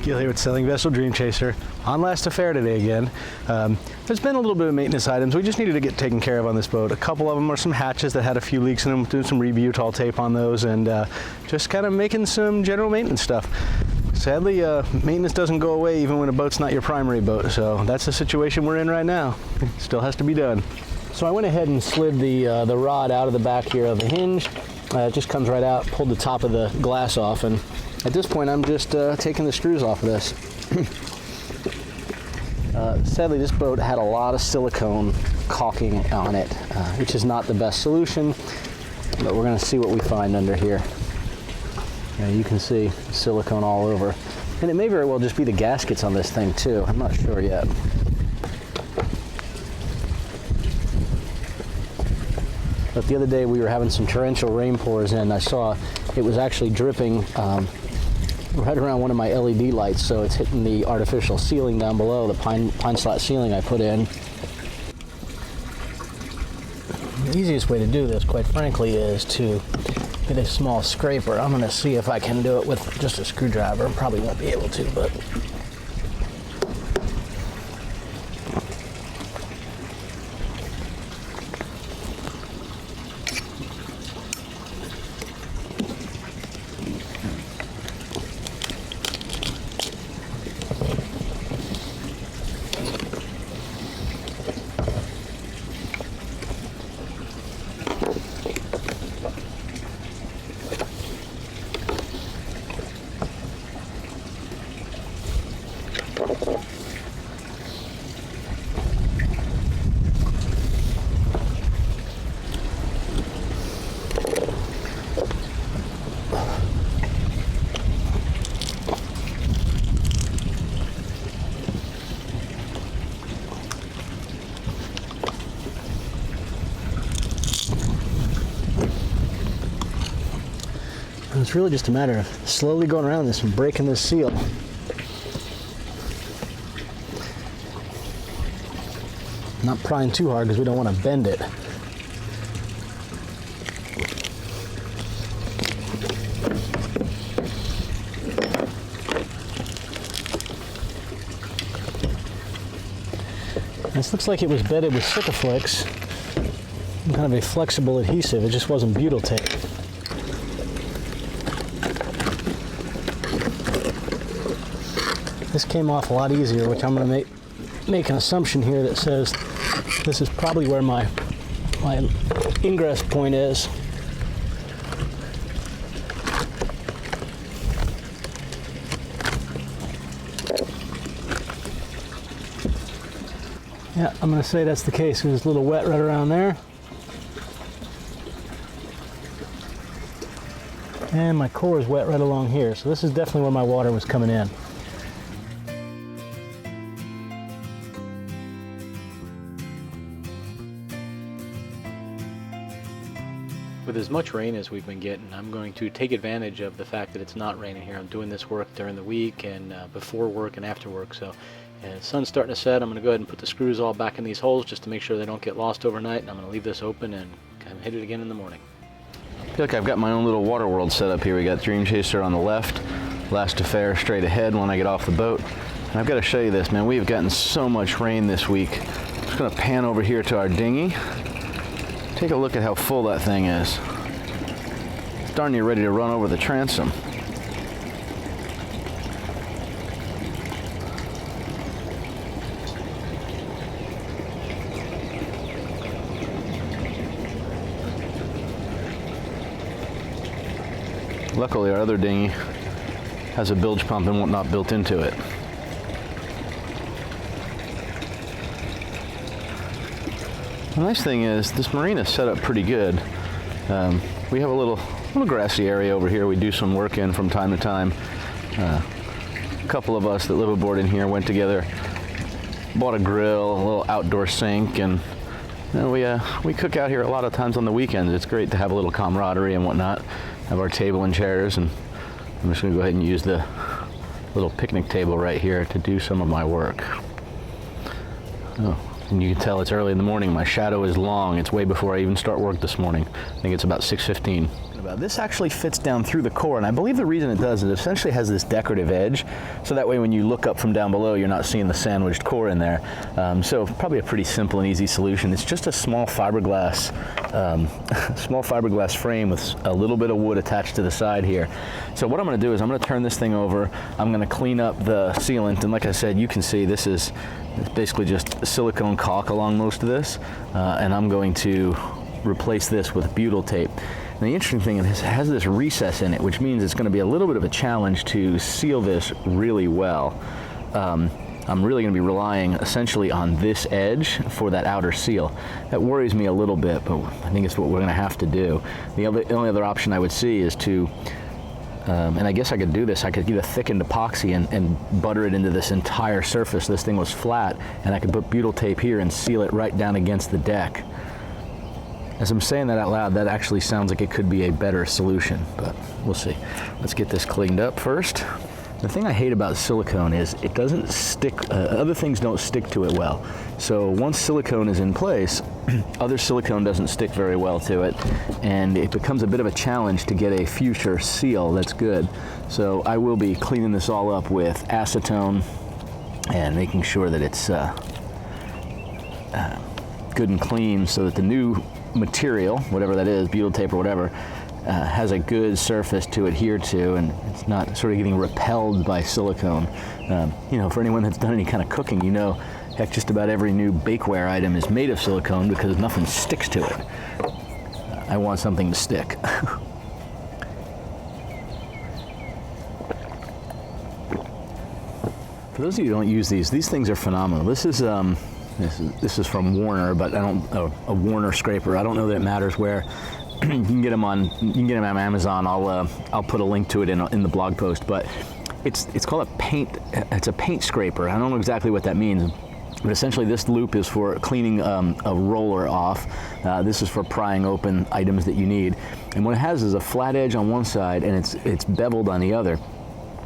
Gil here with Sailing Vessel Dream Chaser on last affair today again. There's been a little bit of maintenance items we just needed to get taken care of on this boat. A couple of them are some hatches that had a few leaks in them, doing some rebutol tape on those, and just kind of making some general maintenance stuff. Sadly, maintenance doesn't go away even when a boat's not your primary boat, so that's the situation we're in right now. It still has to be done. So I went ahead and slid the rod out of the back here of the hinge. It just comes right out, pulled the top of the glass off, and at this point I'm just taking the screws off of this. Sadly, this boat had a lot of silicone caulking on it, which is not the best solution, but we're going to see what we find under here. You can see silicone all over, and it may very well just be the gaskets on this thing too. I'm not sure yet. But the other day we were having some torrential rain pours in. I saw it was actually dripping right around one of my LED lights, so it's hitting the artificial ceiling down below, the pine slat ceiling I put in. The easiest way to do this, quite frankly, is to get a small scraper. I'm going to see if I can do it with just a screwdriver. Probably won't be able to, but it's really just a matter of slowly going around this and breaking this seal. Not prying too hard because we don't want to bend it. This looks like it was bedded with Sikaflex, kind of a flexible adhesive. It just wasn't butyl tape. This came off a lot easier, which I'm going to make an assumption here that says this is probably where my ingress point is. Yeah, I'm going to say that's the case. It was a little wet right around there. And my core is wet right along here, so this is definitely where my water was coming in. With as much rain as we've been getting, I'm going to take advantage of the fact that it's not raining here. I'm doing this work during the week and before work and after work. So the sun's starting to set. I'm going to go ahead and put the screws all back in these holes just to make sure they don't get lost overnight. And I'm going to leave this open and kind of hit it again in the morning. Look, I've got my own little water world set up here. We got Dream Chaser on the left, Last Affair straight ahead when I get off the boat. And I've got to show you this, man. We've gotten so much rain this week. I'm just going to pan over here to our dinghy. Take a look at how full that thing is. It's darn near ready to run over the transom. Luckily, our other dinghy has a bilge pump and whatnot built into it. The nice thing is this Marina is set up pretty good. We have a little grassy area over here we do some work in from time to time. A couple of us that live aboard in here went together, bought a grill, a little outdoor sink, and we cook out here a lot of times on the weekends. It's great to have a little camaraderie and whatnot. Have our table and chairs, and I'm just going to go ahead and use the little picnic table right here to do some of my work. Oh. And you can tell it's early in the morning. My shadow is long. It's way before I even start work this morning. I think it's about 6:15. In about. This actually fits down through the core, and I believe the reason it does is it essentially has this decorative edge, so that way when you look up from down below, you're not seeing the sandwiched core in there. So probably a pretty simple and easy solution. It's just a small fiberglass frame with a little bit of wood attached to the side here. So what I'm going to do is I'm going to turn this thing over. I'm going to clean up the sealant, and like I said, you can see this is basically just silicone caulk along most of this, and I'm going to replace this with butyl tape. And the interesting thing is it has this recess in it, which means it's going to be a little bit of a challenge to seal this really well. I'm really going to be relying essentially on this edge for that outer seal. That worries me a little bit, but I think it's what we're going to have to do. The only other option I would see is to, and I guess I could do this, I could get a thickened epoxy and butter it into this entire surface. This thing was flat, and I could put butyl tape here and seal it right down against the deck. As I'm saying that out loud, that actually sounds like it could be a better solution, but we'll see. Let's get this cleaned up first. The thing I hate about silicone is it doesn't stick, other things don't stick to it well. So once silicone is in place, other silicone doesn't stick very well to it, and it becomes a bit of a challenge to get a future seal that's good. So I will be cleaning this all up with acetone and making sure that it's good and clean so that the new material, whatever that is, butyl tape or whatever, has a good surface to adhere to, and it's not sort of getting repelled by silicone. You know, for anyone that's done any kind of cooking, you know, heck, just about every new bakeware item is made of silicone because nothing sticks to it. I want something to stick. For those of you who don't use these things are phenomenal. This is from Warner, but I don't a Warner scraper. I don't know that it matters where. You can get them on Amazon. I'll put a link to it in the blog post. But it's called a paint scraper. I don't know exactly what that means, but essentially this loop is for cleaning a roller off. This is for prying open items that you need. And what it has is a flat edge on one side, and it's beveled on the other.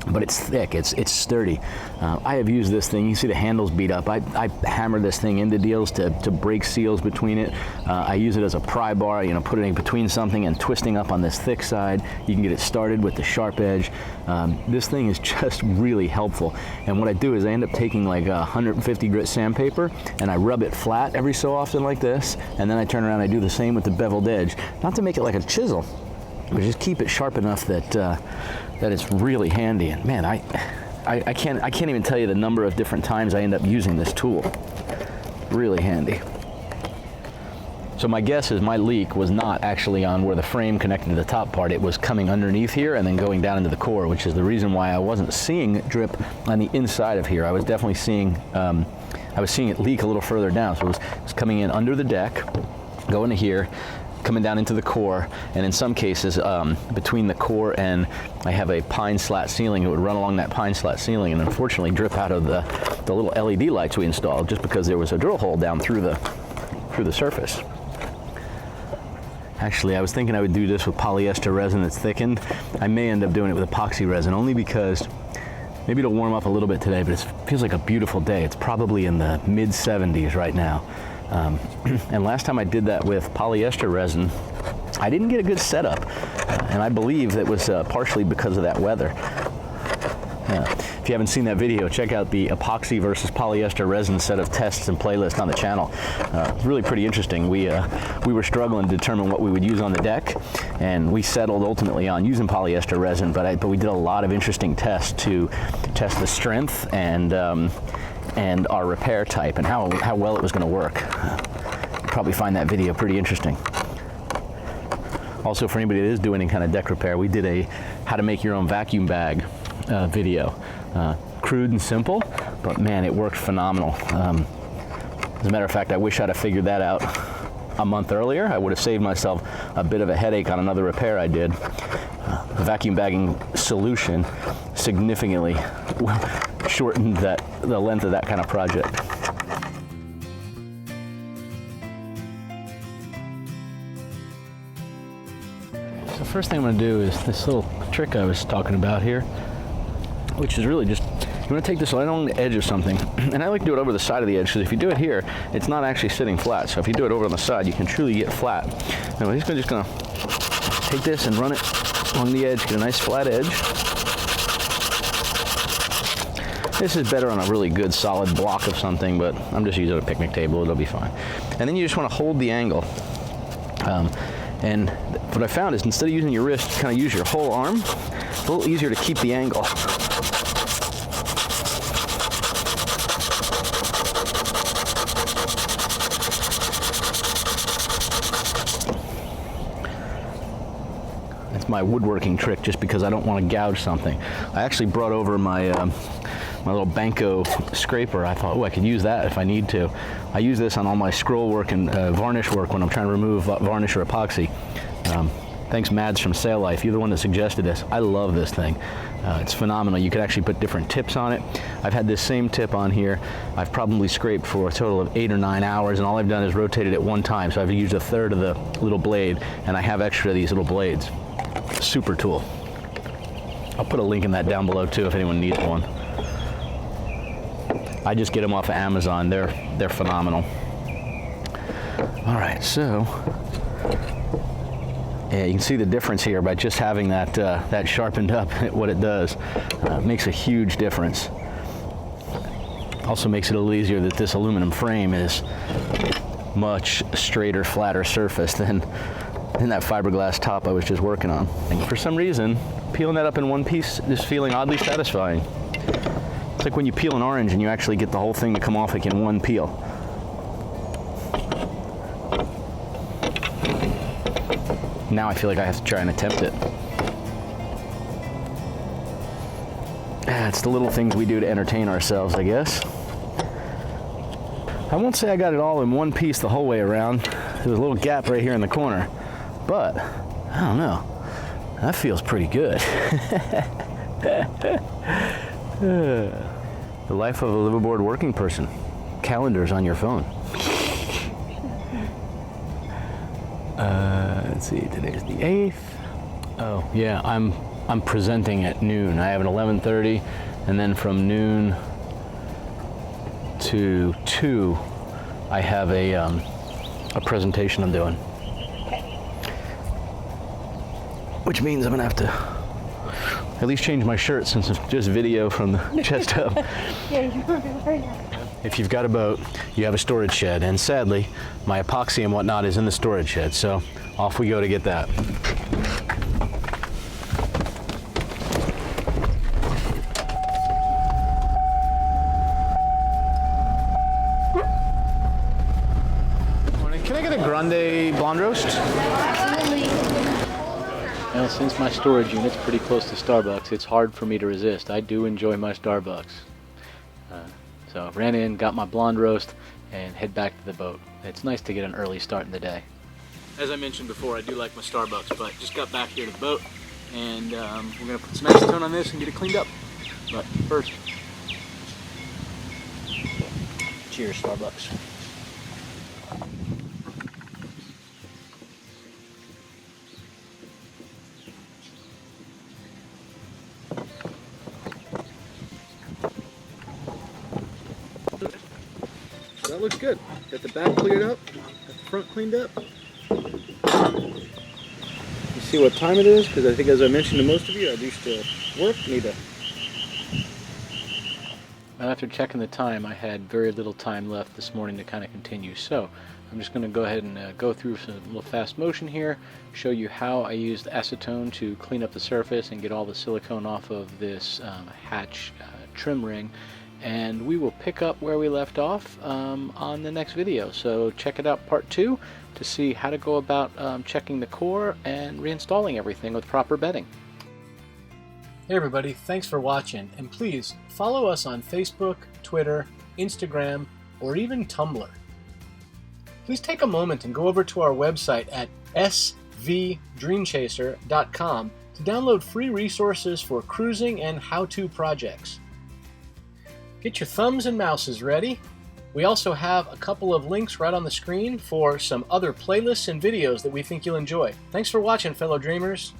But it's thick, it's sturdy. I have used this thing, you see the handles beat up. I hammer this thing into deals to break seals between it. I use it as a pry bar, you know, put it in between something and twisting up on this thick side. You can get it started with the sharp edge. This thing is just really helpful. And what I do is I end up taking like 150 grit sandpaper and I rub it flat every so often like this, and then I turn around and I do the same with the beveled edge. Not to make it like a chisel, but just keep it sharp enough that that it's really handy. And man, I can't even tell you the number of different times I end up using this tool. Really handy. So my guess is my leak was not actually on where the frame connected to the top part. It was coming underneath here and then going down into the core, which is the reason why I wasn't seeing it drip on the inside of here. I was definitely seeing it leak a little further down. So it was coming in under the deck, going to here, coming down into the core, and in some cases between the core and I have a pine slat ceiling. It would run along that pine slat ceiling and unfortunately drip out of the little LED lights we installed just because there was a drill hole down through the surface. Actually, I was thinking I would do this with polyester resin that's thickened. I may end up doing it with epoxy resin only because maybe it'll warm up a little bit today, but it feels like a beautiful day. It's probably in the mid 70s right now. And last time I did that with polyester resin, I didn't get a good setup, and I believe that was partially because of that weather. If you haven't seen that video, check out the epoxy versus polyester resin set of tests and playlist on the channel. It's really pretty interesting. We were struggling to determine what we would use on the deck, and we settled ultimately on using polyester resin, but we did a lot of interesting tests to test the strength and our repair type and how well it was going to work. You'll probably find that video pretty interesting. Also, for anybody that is doing any kind of deck repair, we did a how to make your own vacuum bag video. Crude and simple, but man, it worked phenomenal. As a matter of fact, I wish I'd have figured that out a month earlier. I would have saved myself a bit of a headache on another repair I did. The vacuum bagging solution significantly shortened the length of that kind of project. So first thing I'm going to do is this little trick I was talking about here, which is really just, you want to take this right along the edge of something, and I like to do it over the side of the edge, because if you do it here, it's not actually sitting flat. So if you do it over on the side, you can truly get flat. And we're just going to take this and run it along the edge, get a nice flat edge. This is better on a really good solid block of something, but I'm just using a picnic table, it'll be fine. And then you just want to hold the angle. And what I found is instead of using your wrist, kind of use your whole arm. It's a little easier to keep the angle. That's my woodworking trick, just because I don't want to gouge something. I actually brought over my my little Banco scraper. I thought, oh, I could use that if I need to. I use this on all my scroll work and varnish work when I'm trying to remove varnish or epoxy. Thanks, Mads from Sail Life. You're the one that suggested this. I love this thing. It's phenomenal. You can actually put different tips on it. I've had this same tip on here. I've probably scraped for a total of 8 or 9 hours, and all I've done is rotated it one time. So I've used 1/3 of the little blade, and I have extra of these little blades. Super tool. I'll put a link in that down below too if anyone needs one. I just get them off of Amazon. They're phenomenal. All right, so yeah, you can see the difference here by just having that sharpened up. What it does makes a huge difference. Also makes it a little easier that this aluminum frame is much straighter, flatter surface than that fiberglass top I was just working on. And for some reason, peeling that up in one piece is feeling oddly satisfying. It's like when you peel an orange and you actually get the whole thing to come off like in one peel. Now I feel like I have to try and attempt it. It's the little things we do to entertain ourselves, I guess. I won't say I got it all in one piece the whole way around. There's a little gap right here in the corner, but I don't know. That feels pretty good. The life of a liveaboard working person. Calendars on your phone. Let's see, today's the 8th. Oh yeah, I'm presenting at noon. I have an 11:30, and then from noon to 2, I have a presentation I'm doing. Which means I'm gonna have to at least change my shirt since it's just video from the chest up. Yeah, you're wearing that. If you've got a boat, you have a storage shed, and sadly, my epoxy and whatnot is in the storage shed, so off we go to get that. Morning. Can I get a grande blonde roast? Absolutely. Well, since my storage unit's pretty close to Starbucks, it's hard for me to resist. I do enjoy my Starbucks. So I ran in, got my blonde roast, and head back to the boat. It's nice to get an early start in the day. As I mentioned before, I do like my Starbucks, but just got back here to the boat, and we're going to put some acetone on this and get it cleaned up. But first, cheers, Starbucks. That looks good. Got the back cleared up, got the front cleaned up. You see what time it is? Because I think, as I mentioned to most of you, I do still work. After checking the time, I had very little time left this morning to kind of continue. So I'm just going to go ahead and go through some little fast motion here, show you how I used acetone to clean up the surface and get all the silicone off of this hatch trim ring. And we will pick up where we left off on the next video. So check it out, part 2, to see how to go about checking the core and reinstalling everything with proper bedding. Hey everybody, thanks for watching, and please follow us on Facebook, Twitter, Instagram, or even Tumblr. Please take a moment and go over to our website at svdreamchaser.com to download free resources for cruising and how-to projects. Get your thumbs and mouses ready. We also have a couple of links right on the screen for some other playlists and videos that we think you'll enjoy. Thanks for watching, fellow dreamers.